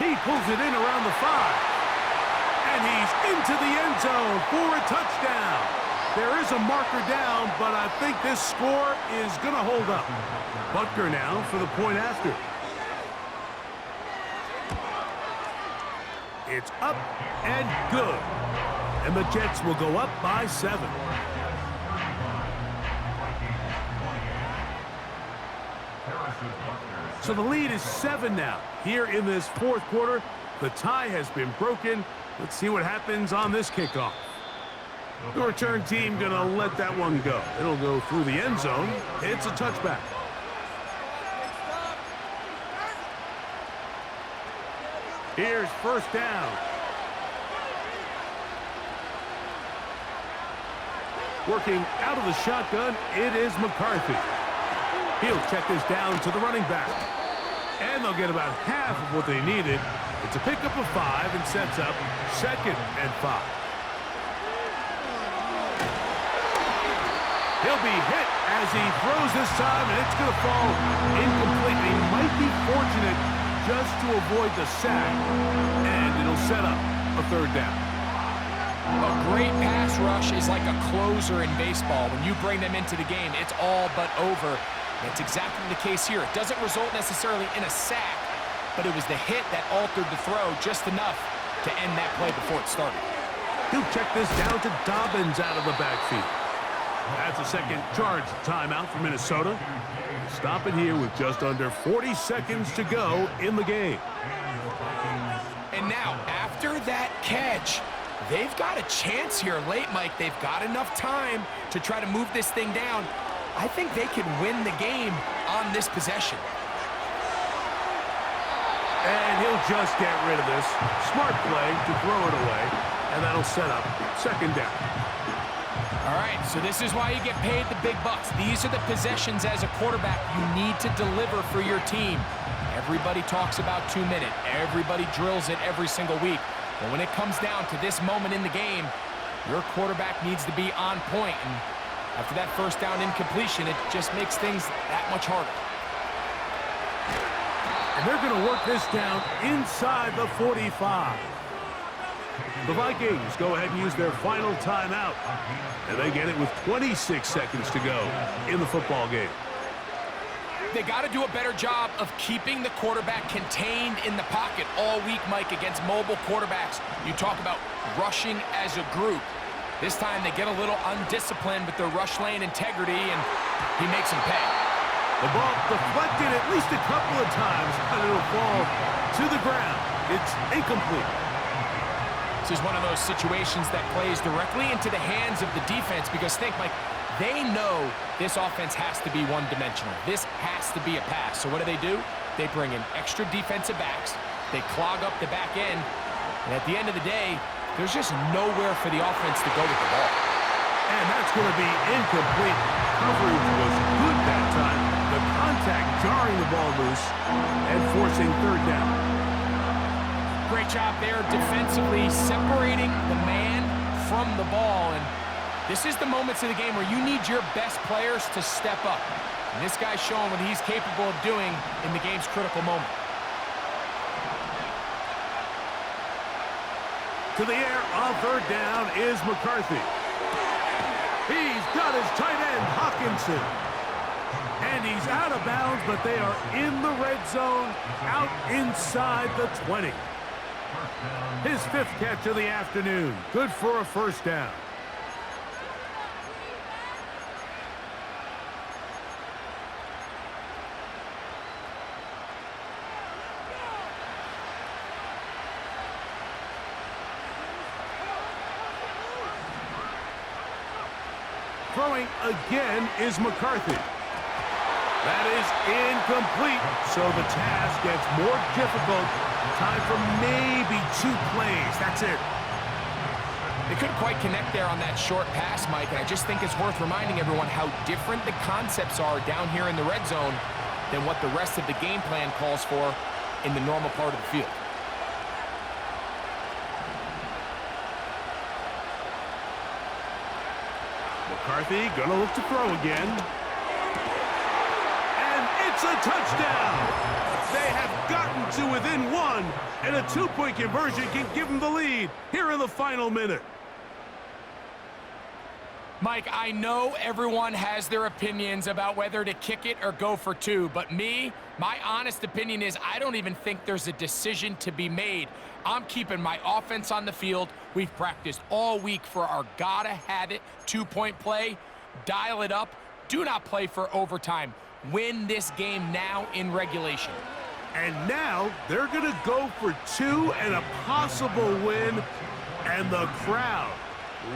He pulls it in around the 5. And he's into the end zone for a touchdown. There is a marker down, but I think this score is going to hold up. Butker now for the point after. It's up and good. And the Jets will go up by 7. So the lead is 7 now. Here in this fourth quarter, the tie has been broken. Let's see what happens on this kickoff. The return team going to let that one go. It'll go through the end zone. It's a touchback. Here's first down. Working out of the shotgun, it is McCarthy. He'll check this down to the running back. And they'll get about half of what they needed. It's a pickup of 5 and sets up 2nd and 5. He'll be hit as he throws this time, and it's going to fall incomplete. He might be fortunate just to avoid the sack, and it'll set up a 3rd down. A great pass rush is like a closer in baseball. When you bring them into the game, it's all but over. That's exactly the case here. It doesn't result necessarily in a sack, but it was the hit that altered the throw just enough to end that play before it started. He'll check this down to Dobbins out of the backfield. That's a second charge timeout for Minnesota. Stop it here with just under 40 seconds to go in the game. And now, after that catch, they've got a chance here late, Mike. They've got enough time to try to move this thing down. I think they can win the game on this possession. And he'll just get rid of this. Smart play to throw it away, and that'll set up 2nd down. All right, so this is why you get paid the big bucks. These are the possessions as a quarterback you need to deliver for your team. Everybody talks about 2-minute. Everybody drills it every single week. But when it comes down to this moment in the game, your quarterback needs to be on point. And after that first down incompletion, it just makes things that much harder. And they're going to work this down inside the 45. The Vikings go ahead and use their final timeout. And they get it with 26 seconds to go in the football game. They got to do a better job of keeping the quarterback contained in the pocket all week, Mike, against mobile quarterbacks. You talk about rushing as a group. This time they get a little undisciplined with their rush lane integrity, and he makes them pay. The ball deflected at least a couple of times, and it'll fall to the ground. It's incomplete. This is one of those situations that plays directly into the hands of the defense because think, Mike, they know this offense has to be one-dimensional. This has to be a pass. So what do? They bring in extra defensive backs. They clog up the back end. And at the end of the day, there's just nowhere for the offense to go with the ball. And that's going to be incomplete. Coverage was good that time. The contact jarring the ball loose and forcing 3rd down. Great job there defensively, separating the man from the ball. And this is the moments of the game where you need your best players to step up. And this guy's showing what he's capable of doing in the game's critical moment. To the air on 3rd down is McCarthy. He's got his tight end, Hawkinson. And he's out of bounds, but they are in the red zone, out inside the 20. His 5th catch of the afternoon. Good for a 1st down. Throwing again is McCarthy. That is incomplete, so the task gets more difficult. Time for maybe 2 plays. That's it. They couldn't quite connect there on that short pass, Mike, and I just think it's worth reminding everyone how different the concepts are down here in the red zone than what the rest of the game plan calls for in the normal part of the field. McCarthy gonna look to throw again. And it's a touchdown! They have gotten to within one, and a two-point conversion can give them the lead here in the final minute. Mike, I know everyone has their opinions about whether to kick it or go for two, but my honest opinion is I don't even think there's a decision to be made. I'm keeping my offense on the field. We've practiced all week for our gotta-have-it two-point play. Dial it up. Do not play for overtime. Win this game now in regulation. And now they're going to go for two and a possible win, and the crowd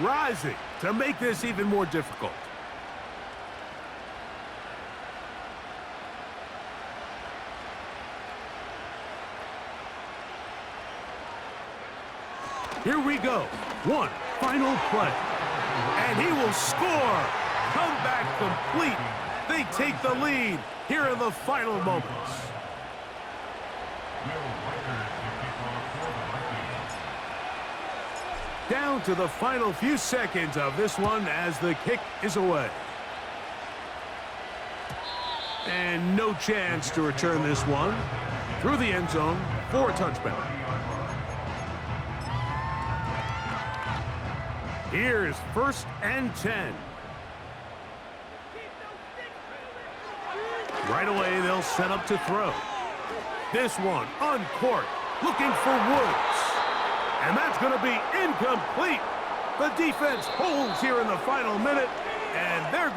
rising to make this even more difficult. Here we go. One final play. And he will score. Comeback complete. They take the lead here in the final moments. Down to the final few seconds of this one as the kick is away. And no chance to return this one through the end zone for a touchback. Here's 1st and 10. Right away, they'll set up to throw. This one uncorked, looking for Woods. And that's going to be incomplete. The defense holds here in the final minute, and they're